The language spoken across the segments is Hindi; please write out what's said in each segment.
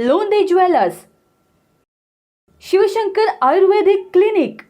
लोंदे ज्वेलर्स, शिवशंकर आयुर्वेदिक क्लिनिक,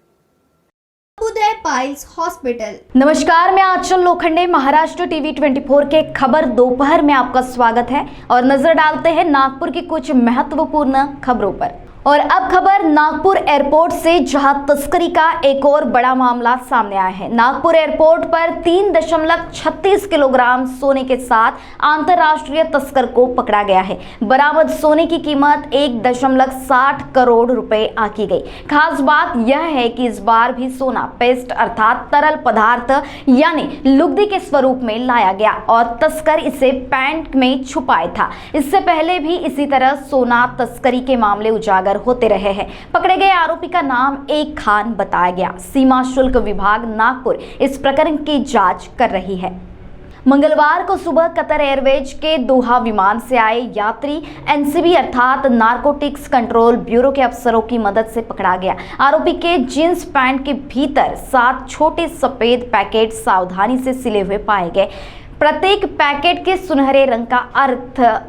उदय पाइल्स हॉस्पिटल। नमस्कार, मैं आंचल लोखंडे। महाराष्ट्र टीवी 24 के खबर दोपहर में आपका स्वागत है और नजर डालते हैं नागपुर की कुछ महत्वपूर्ण खबरों पर। और अब खबर नागपुर एयरपोर्ट से, जहां तस्करी का एक और बड़ा मामला सामने आया है। नागपुर एयरपोर्ट पर 3.36 किलोग्राम सोने के साथ अंतर्राष्ट्रीय तस्कर को पकड़ा गया है। बरामद सोने की कीमत 1.60 करोड़ रुपए आंकी गई। खास बात यह है कि इस बार भी सोना पेस्ट अर्थात तरल पदार्थ यानी लुगदी के स्वरूप में लाया गया और तस्कर इसे पैंट में छुपाया था। इससे पहले भी इसी तरह सोना तस्करी के मामले उजागर होते रहे हैं। पकड़े गए आरोपी का नाम एक खान बताया गया। सीमा शुल्क विभाग नागपुर इस प्रकरण की जांच कर रही है। मंगलवार को सुबह कतर एयरवेज के दोहा विमान से आए यात्री एनसीबी अर्थात नारकोटिक्स कंट्रोल ब्यूरो के अफसरों की मदद से पकड़ा गया। आरोपी के जींस पैंट के भीतर 7 छोटे सफेद पैकेट सावधानी से सिले हुए पाए गए। प्रत्येक पैकेट के सुनहरे रंग का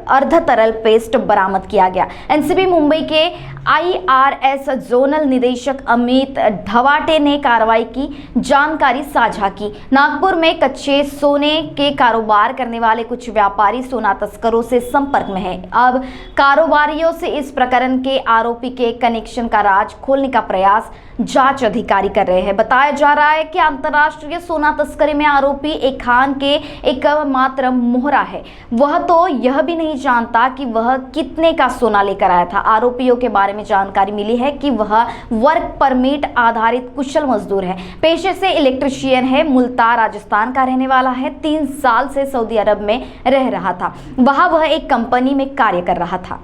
अर्ध तरल पेस्ट बरामद किया गया। एनसीबी मुंबई के IRS जोनल निदेशक अमित ढवाटे ने कार्रवाई की जानकारी साझा की। नागपुर में कच्चे सोने के कारोबार करने वाले कुछ व्यापारी सोना तस्करों से संपर्क में हैं। अब कारोबारियों से इस प्रकरण के आरोपी के कनेक्शन का राज खोलने का प्रयास जांच अधिकारी कर रहे हैं। बताया जा रहा है कि अंतर्राष्ट्रीय सोना तस्करी में आरोपी एक खान के एक मात्र मोहरा है। वह तो यह भी नहीं जानता कि वह कितने का सोना लेकर आया था। आरोपियों के बारे में जानकारी मिली है कि वह वर्क परमिट आधारित कुशल मजदूर है। पेशे से इलेक्ट्रीशियन है। मुल्तान राजस्थान का रहने वाला है। 3 साल से सऊदी अरब में रह रहा था। वहां वह एक कंपनी में कार्य कर रहा था।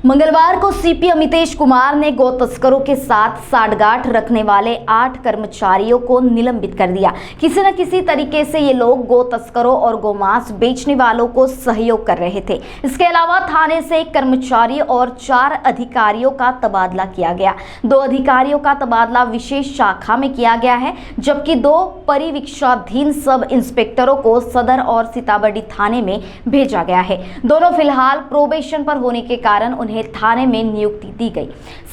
मंगलवार को सीपी अमितेश कुमार ने गौ तस्करों के साथ साठगांठ रखने वाले 8 कर्मचारियों को निलंबित कर दिया। किसी न किसी तरीके से ये लोग गौ तस्करों और गोमांस बेचने वालों को सहयोग कर रहे थे। इसके अलावा थाने से 1 कर्मचारी और 4 अधिकारियों का तबादला किया गया। 2 अधिकारियों का तबादला विशेष शाखा में किया गया है, जबकि 2 परिवीक्षाधीन सब इंस्पेक्टरों को सदर और सीताबर्डी थाने में भेजा गया है। दोनों फिलहाल प्रोबेशन पर होने के कारण उन्हें थाने में नियुक्ति दी गई।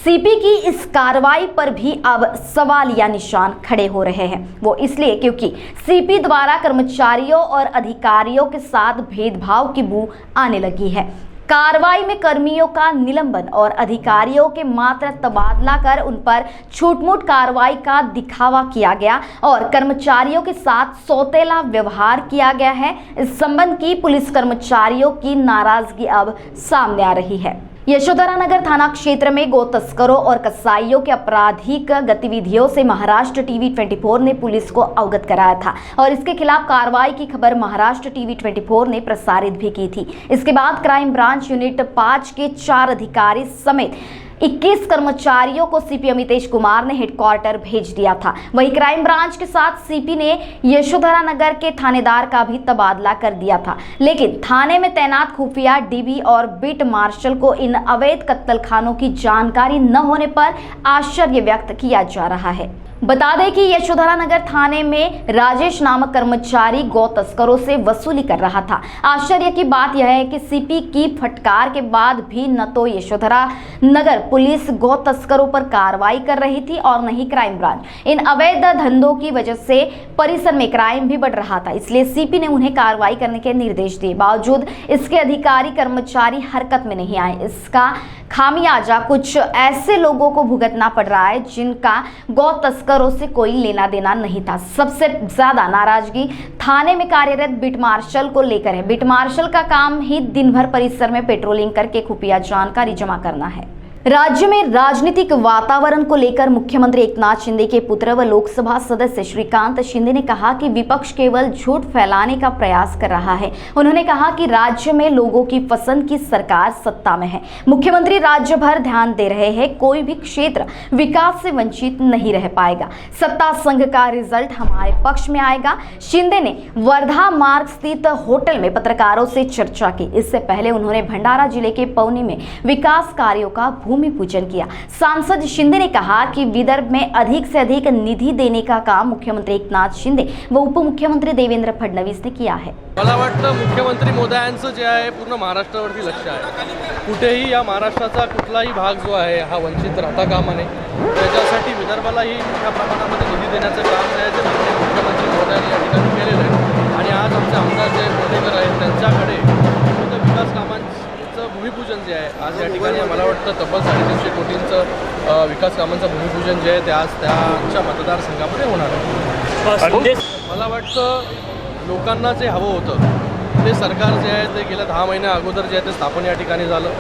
सीपी की इस कार्रवाई पर भी अब सवाल या निशान खड़े हो रहे हैं। वो इसलिए क्योंकि सीपी द्वारा कर्मचारियों और अधिकारियों के साथ भेदभाव की बू आने लगी है। कार्रवाई में कर्मियों का निलंबन और अधिकारियों के मात्र तबादला कर उन पर छूटमूट कार्रवाई का दिखावा किया गया और कर्मचारियों के साथ सौतेला व्यवहार किया गया है। इस संबंध की पुलिस कर्मचारियों की नाराजगी अब सामने आ रही है। यशोधरा नगर थाना क्षेत्र में गौ तस्करों और कसाईयों के आपराधिक गतिविधियों से महाराष्ट्र टीवी 24 ने पुलिस को अवगत कराया था और इसके खिलाफ कार्रवाई की खबर महाराष्ट्र टीवी 24 ने प्रसारित भी की थी। इसके बाद क्राइम ब्रांच यूनिट 5 के 4 अधिकारी समेत 21 कर्मचारियों को सीपी अमितेश कुमार ने हेडक्वार्टर भेज दिया था। वहीं क्राइम ब्रांच के साथ सीपी ने यशोधरा नगर के थानेदार का भी तबादला कर दिया था, लेकिन थाने में तैनात खुफिया डीबी और बीट मार्शल को इन अवैध कत्तलखानों की जानकारी न होने पर आश्चर्य व्यक्त किया जा रहा है। बता दें कि यशोधरा नगर थाने में राजेश नामक कर्मचारी गौ तस्करों से वसूली कर रहा था। आश्चर्य की बात यह है कि सीपी की फटकार के बाद भी न तो यशोधरा नगर पुलिस गौ तस्करों पर कार्रवाई कर रही थी और न ही क्राइम ब्रांच। इन अवैध धंधों की वजह से परिसर में क्राइम भी बढ़ रहा था, इसलिए सीपी ने उन्हें कार्रवाई करने के निर्देश दिए। बावजूद इसके अधिकारी कर्मचारी हरकत में नहीं आए। इसका खामियाजा कुछ ऐसे लोगों को भुगतना पड़ रहा है जिनका गौ तस्करों से कोई लेना देना नहीं था। सबसे ज्यादा नाराजगी थाने में कार्यरत बीट मार्शल को लेकर है। बीट मार्शल का काम ही दिन भर परिसर में पेट्रोलिंग करके खुफिया जानकारी जमा करना है। राज्य में राजनीतिक वातावरण को लेकर मुख्यमंत्री एकनाथ शिंदे के पुत्र व लोकसभा सदस्य श्रीकांत शिंदे ने कहा कि विपक्ष केवल झूठ फैलाने का प्रयास कर रहा है। उन्होंने कहा कि राज्य में लोगों की पसंद की सरकार सत्ता में है। मुख्यमंत्री राज्य भर ध्यान दे रहे हैं, कोई भी क्षेत्र विकास से वंचित नहीं रह पाएगा। सत्ता संघ का रिजल्ट हमारे पक्ष में आएगा। शिंदे ने वर्धा मार्ग स्थित होटल में पत्रकारों से चर्चा की। इससे पहले उन्होंने भंडारा जिले के पौनी में विकास कार्यों का भूमि पूजन किया। सांसद शिंदे ने कहा कि विदर्भ में अधिक से अधिक निधि देने का काम मुख्यमंत्री एकनाथ शिंदे व उपमुख्यमंत्री देवेंद्र फडणवीस ने किया है। मला वाटतं मुख्यमंत्री मोदयांचं जे आहे पूर्ण महाराष्ट्रावरती लक्ष आहे। कुठेही या महाराष्ट्राचा कुठलाही भाग जो आहे हा वंचित राहता कामा नये, त्याच्यासाठी विदर्भालाही मोठ्या प्रमाणामध्ये निधी देण्याचं काम जे आहे ते मुख्यमंत्री मोदयांनी या ठिकाणी केलेलं आहे। आणि आज आमचे आमदार जे मोदेकर आहेत त्यांच्याकडे विविध विकास कामांचं भूमिपूजन जे आहे आज या ठिकाणी मला वाटतं तब्बल 350 कोटींचं विकास कामांचं भूमिपूजन जे आहे ते आज त्यांच्या मतदारसंघामध्ये होणार आहे। मला वाटतं लोकांना जे हवं होतं ते सरकार जे आहे ते गेल्या 10 महिन्या अगोदर जे आहे ते स्थापन या ठिकाणी झालं।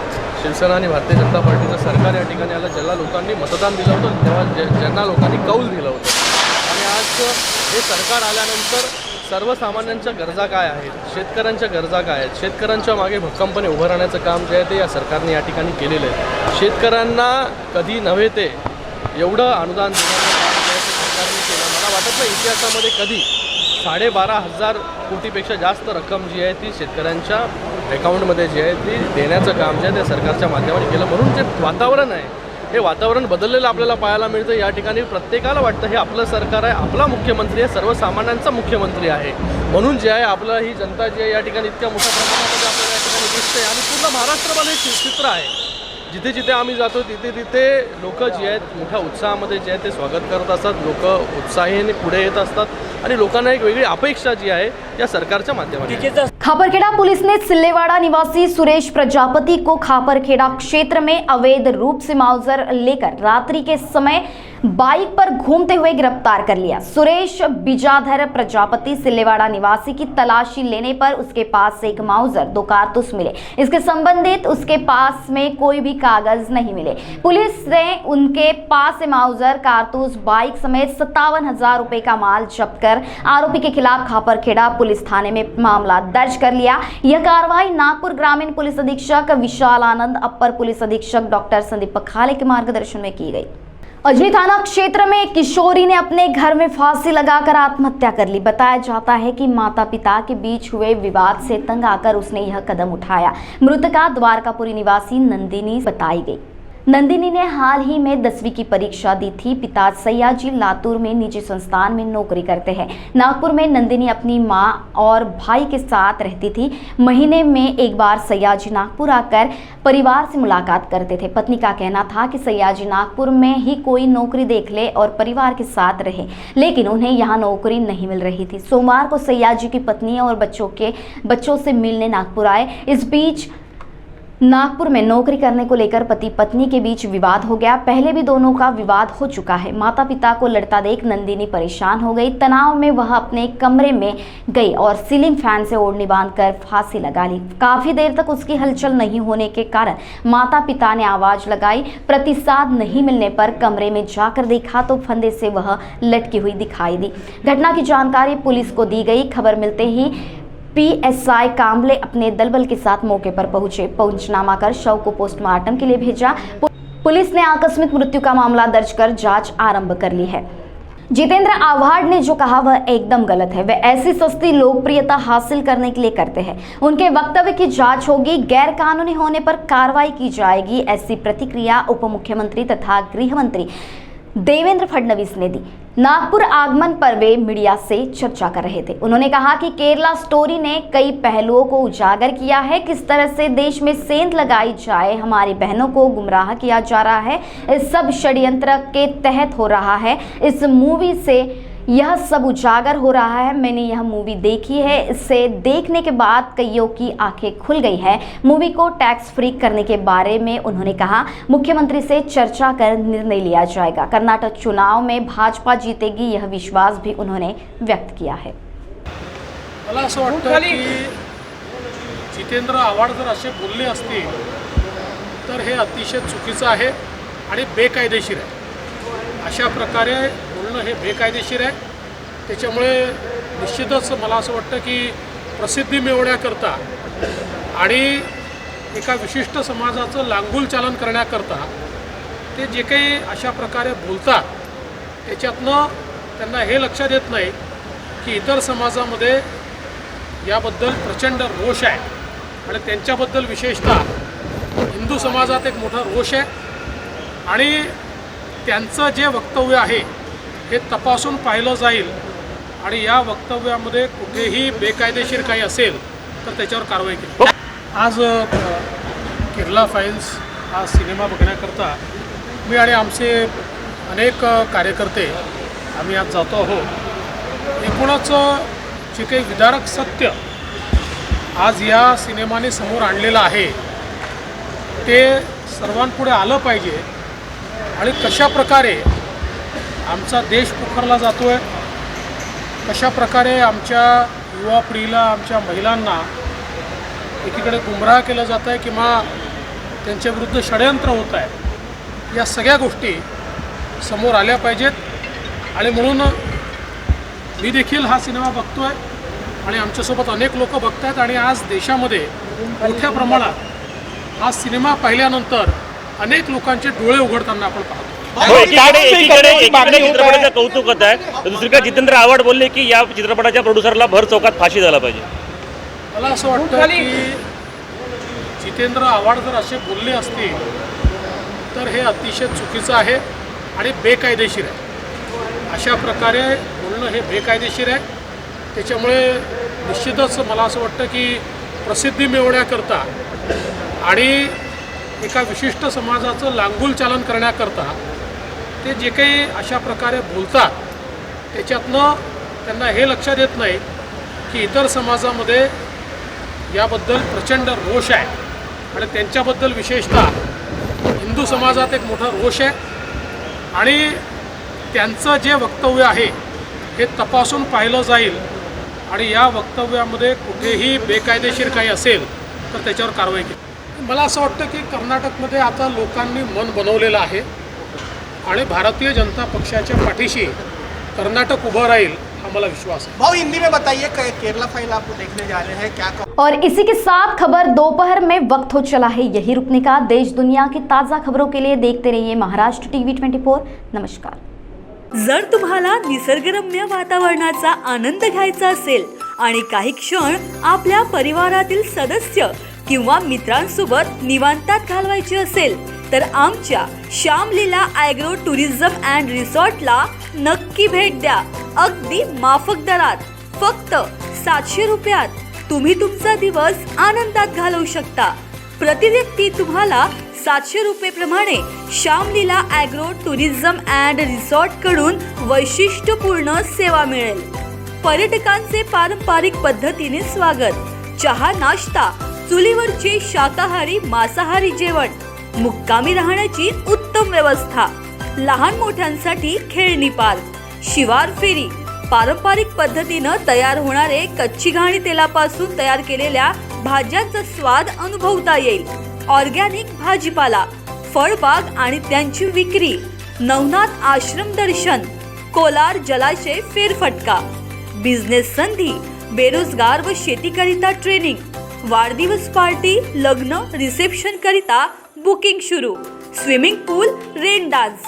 शिवसेना आणि भारतीय जनता पार्टीचं सरकार या ठिकाणी आलं, ज्याला लोकांनी मतदान दिलं होतं, तेव्हा ज्यांना लोकांनी कौल दिलं होतं। आणि आज हे सरकार आल्यानंतर सर्वसामान्यांच्या गरजा काय आहेत, शेतकऱ्यांच्या गरजा काय आहेत, शेतकऱ्यांच्या मागे भक्कमपणे उभं राहण्याचं काम जे आहे ते या सरकारने या ठिकाणी केलेलं आहे। शेतकऱ्यांना कधी नव्हे ते एवढं अनुदान देण्याचं काम जे आहे ते सरकारने केलं। मला वाटत नाही इतिहासामध्ये कधी 12,500 कोटीपेक्षा जास्त रक्कम जी आहे ती शेतकऱ्यांच्या अकाउंटमध्ये जी आहे ती देण्याचं काम जे आहे ते सरकारच्या माध्यमाने केलं। म्हणून जे वातावरण आहे हे वातावरण बदललेलं आपल्याला पाहायला मिळतं। या ठिकाणी प्रत्येकाला वाटतं हे आपलं सरकार आहे, आपला मुख्यमंत्री आहे, सर्वसामान्यांचा मुख्यमंत्री आहे। म्हणून जे आहे आपलं ही जनता जी आहे या ठिकाणी इतक्या मोठ्या प्रमाणामध्ये आपल्याला या ठिकाणी दिसते। आणि पूर्ण महाराष्ट्रामध्ये चित्र आहे, जिथे जिथे आम्ही जातो तिथे तिथे लोक जी आहेत मोठ्या उत्साहामध्ये जे आहे ते स्वागत करत असतात, लोक उत्साहीने पुढे येत असतात आणि लोकांना एक वेगळी अपेक्षा जी आहे या सरकारच्या माध्यमातून। खापरखेड़ा पुलिस ने सिल्लेवाड़ा निवासी सुरेश प्रजापति को खापरखेड़ा क्षेत्र में अवैध रूप से माउजर लेकर रात्रि के समय बाइक पर घूमते हुए गिरफ्तार कर लिया। सुरेश बिजाधर प्रजापति सिल्लेवाड़ा निवासी की तलाशी लेने पर उसके पास से एक माउजर, 2 कारतूस मिले। इसके संबंधित उसके पास में कोई भी कागज नहीं मिले। पुलिस ने उनके पास से माउजर, कारतूस, बाइक समेत 57,000 रुपए का माल जब्त कर आरोपी के खिलाफ खापरखेड़ा पुलिस थाने में मामला दर्ज कर लिया। यह कार्रवाई नागपुर ग्रामीण पुलिस अधीक्षक विशाल आनंद, अपर पुलिस अधीक्षक डॉक्टर संदीप पखाले के मार्गदर्शन में की गई। अजनी थाना क्षेत्र में एक किशोरी ने अपने घर में फांसी लगाकर आत्महत्या कर ली। बताया जाता है कि माता पिता के बीच हुए विवाद से तंग आकर उसने यह कदम उठाया। मृतका द्वारकापुरी निवासी नंदिनी बताई गई। नंदिनी ने हाल ही में 10वीं की परीक्षा दी थी। पिता सयाजी लातूर में निजी संस्थान में नौकरी करते हैं। नागपुर में नंदिनी अपनी मां और भाई के साथ रहती थी। महीने में एक बार सयाजी नागपुर आकर परिवार से मुलाकात करते थे। पत्नी का कहना था कि सयाजी नागपुर में ही कोई नौकरी देख ले और परिवार के साथ रहे, लेकिन उन्हें यहाँ नौकरी नहीं मिल रही थी। सोमवार को सयाजी की पत्नी और बच्चों से मिलने नागपुर आए। इस बीच नागपुर में नौकरी करने को लेकर पति पत्नी के बीच विवाद हो गया। पहले भी दोनों का विवाद हो चुका है। माता पिता को लड़ता देख नंदिनी परेशान हो गई। तनाव में वह अपने कमरे में गई और सीलिंग फैन से ओढ़नी बांधकर फांसी लगा ली। काफी देर तक उसकी हलचल नहीं होने के कारण माता पिता ने आवाज लगाई। प्रतिसाद नहीं मिलने पर कमरे में जाकर देखा तो फंदे से वह लटकी हुई दिखाई दी। घटना की जानकारी पुलिस को दी गई। खबर मिलते ही पीएसआई कांबले अपने दलबल के साथ मौके पर पहुंचे। पंचनामा कर शव को पोस्टमार्टम के लिए भेजा। पुलिस ने आकस्मिक मृत्यु का मामला दर्ज कर जांच आरंभ कर ली है। जितेंद्र आव्हाड ने जो कहा वह एकदम गलत है। वे ऐसी सस्ती लोकप्रियता हासिल करने के लिए करते हैं। उनके वक्तव्य की जांच होगी, गैर कानूनी होने पर कार्रवाई की जाएगी। ऐसी प्रतिक्रिया उप मुख्यमंत्री तथा गृह मंत्री देवेंद्र फडणवीस ने दी। नागपुर आगमन पर वे मीडिया से चर्चा कर रहे थे। उन्होंने कहा कि केरला स्टोरी ने कई पहलुओं को उजागर किया है, किस तरह से देश में सेंध लगाई जाए, हमारी बहनों को गुमराह किया जा रहा है, इस सब षड्यंत्र के तहत हो रहा है। इस मूवी से यह सब उजागर हो रहा है। मैंने यह मूवी देखी है, इसे देखने के बाद कईयों की आंखें खुल गई है। मूवी को टैक्स फ्री करने के बारे में उन्होंने कहा मुख्यमंत्री से चर्चा कर निर्णय लिया जाएगा। कर्नाटक चुनाव में भाजपा जीतेगी, यह विश्वास भी उन्होंने व्यक्त किया है। मला असं वाटतं की जितेंद्र आव्हाड जर असे बोलले असतील तर हे अतिशय चुकीचं आहे आणि बेकायदेशीर आहे। अशा प्रकारे बोलणं हे बेकायदेशीर आहे। त्याच्यामुळे निश्चितच मला असं वाटतं की प्रसिद्धी मिळवण्याकरता आणि एका विशिष्ट समाजाचं लांगुल चालन करण्याकरता ते जे काही अशा प्रकारे बोलतात त्याच्यातनं त्यांना हे लक्षात येत नाही की इतर समाजामध्ये याबद्दल प्रचंड रोष आहे आणि त्यांच्याबद्दल विशेषतः हिंदू समाजात एक मोठा रोष आहे आणि त्यांचं जे वक्तव्य आहे हे तपासून पाहिलं जाईल आणि या वक्तव्यामध्ये कुठेही बेकायदेशीर काही असेल तर त्याच्यावर कारवाई केली. आज केरला फाईल्स हा सिनेमा बघण्याकरता मी आणि आमचे अनेक कार्यकर्ते आम्ही आज जातो आहोत. एकूणच जे काही विदारक सत्य आज या सिनेमाने समोर आणलेलं आहे ते सर्वांपुढे आलं पाहिजे आणि कशा प्रकारे आमचा देश पोखरला जातो आहे, कशा प्रकारे आमच्या युवा पिढीला, आमच्या महिलांना एकीकडे गुमराह केलं जातं आहे किंवा त्यांच्याविरुद्ध षडयंत्र होत आहे, या सगळ्या गोष्टी समोर आल्या पाहिजेत. आणि म्हणून मी देखील हा सिनेमा बघतो आहे आणि आमच्यासोबत अनेक लोक बघत आहेत आणि आज देशामध्ये मोठ्या प्रमाणात हा सिनेमा पाहिल्यानंतर अनेक लोकांचे डोळे उघडताना आपण पाहतो. एकीकडे चित्रपटाचं कौतुक होत आहे तर दुसरीकडे जितेंद्र आव्हाड बोलले की या चित्रपटाच्या प्रोड्युसरला भर चौकात फाशी द्यायला पाहिजे. मला असं वाटतं की जितेंद्र आव्हाड जर असे बोलले असतील तर हे अतिशय चुकीचं आहे आणि बेकायदेशीर आहे. अशा प्रकारे बोलणं हे बेकायदेशीर आहे. त्याच्यामुळे निश्चितच मला असं वाटतं की प्रसिद्धी मिळवण्याकरता आणि एका विशिष्ट समाजाचं लांगुल चालन करण्याकरता ते जे काही अशा प्रकारे बोलतात त्याच्यातनं त्यांना हे लक्षात येत नाही की इतर समाजामध्ये याबद्दल प्रचंड रोष आहे आणि त्यांच्याबद्दल विशेषतः हिंदू समाजात एक मोठा रोष आहे आणि त्यांचं जे वक्तव्य आहे हे तपासून पाहिलं जाईल आणि या वक्तव्यामध्ये कुठेही बेकायदेशीर काही असेल तर त्याच्यावर कारवाई केली. मला असं वाटतं की कर्नाटकमध्ये आता लोकांनी मन बनवलेलं आहे आणि भारतीय जनता पक्षाच्या पाठीशी कर्नाटक उभं राहील हा मला विश्वास है. भाव हिंदी में बताइए केरला फाइल आपको देखने जा रहे हैं क्या और इसी के साथ खबर दोपहर में वक्त हो चला है यही रुकने का. देश दुनिया की ताज़ा खबरों के लिए देखते रहिए महाराष्ट्र टीवी 24. नमस्कार. जर तुम्हाला निसर्गरम्य वातावरणाचा आनंद घ्यायचा असेल आणि काही क्षण आपल्या परिवारातील सदस्य किंवा मित्रांसोबत निवांतात घालवायची असेल तर आमच्या श्यामलीला ॲग्रो टुरिझम अँड रिसॉर्टला नक्की भेट द्या. अगदी माफक दरात फक्त 700 रुपयात तुम्ही तुमचा दिवस आनंदात घालवू शकता. प्रति व्यक्ती तुम्हाला 700 रुपये प्रमाणे Shyamlila agro tourism and resort कडून वैशिष्ट्यपूर्ण सेवा मिळेल. पर्यटकांचे पारंपरिक पद्धतीने स्वागत, चहा नाश्ता, चुलीवरचे शाकाहारी मांसाहारी जेवण, मुक्कामी राहण्याची उत्तम व्यवस्था, लहान मोठ्यांसाठी खेळणी पार्क, शिवार फेरी, पारंपरिक पद्धतीनं तयार होणारे कच्ची घाणी तेलापासून तयार केलेल्या भाज्यांचा स्वाद अनुभवता येईल. ऑर्गॅनिक भाजीपाला, फळबाग आणि त्यांची विक्री, नवनाथ आश्रम दर्शन, कोलार जलाशय फेरफटका, बिझनेस संधी, बेरोजगार व शेतीकरिता ट्रेनिंग, वाढदिवस पार्टी, लग्न, रिसेप्शन करिता बुकिंग सुरू, स्विमिंग पूल, रेन डान्स.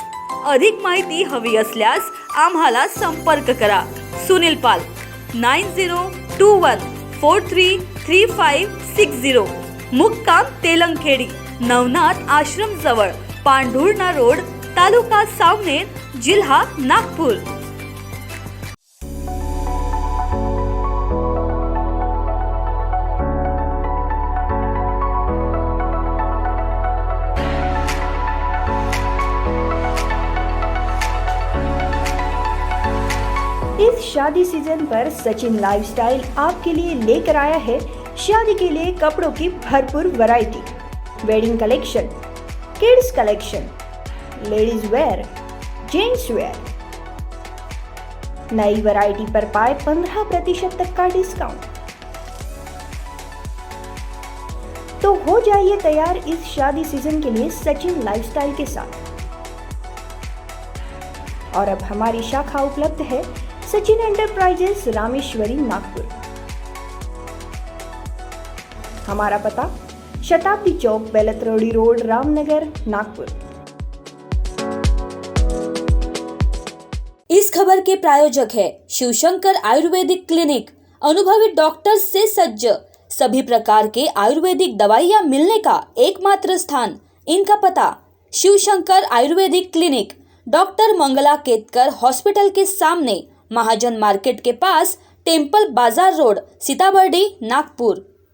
अधिक माहिती हवी असल्यास आम्हाला संपर्क करा. सुनील पाल 9021433560. मुक्काम तेलंगखेडी, नवनाथ आश्रम जवळ, पांढुर्णा रोड, तालुका सावनेर, जिल्हा नागपूर. इस शादी सीजन पर सचिन लाइफस्टाइल आपके लिए लेकर आया है शादी के लिए कपड़ों की भरपूर variety. Wedding collection, kids collection, ladies wear, gents wear. नई वैरायटी पर पाए 15% तक का डिस्काउंट. तो हो जाइए तैयार इस शादी सीजन के लिए सचिन लाइफस्टाइल के साथ. और अब हमारी शाखा उपलब्ध है सचिन एंटरप्राइजेस, रामेश्वरी, नागपुर. हमारा पता शताब्दी चौक, बेलतरोडी रोड, रामनगर, नागपुर. इस खबर के प्रायोजक है शिवशंकर आयुर्वेदिक क्लिनिक. अनुभवी डॉक्टर्स से सज्ज, सभी प्रकार के आयुर्वेदिक दवाइयाँ मिलने का एकमात्र स्थान. इनका पता Shivshankar Ayurvedic clinic, doctor Mangala Ketkar hospital के सामने, महाजन मार्केट के पास, टेम्पल बाजार रोड, सीताबर्डी, नागपुर।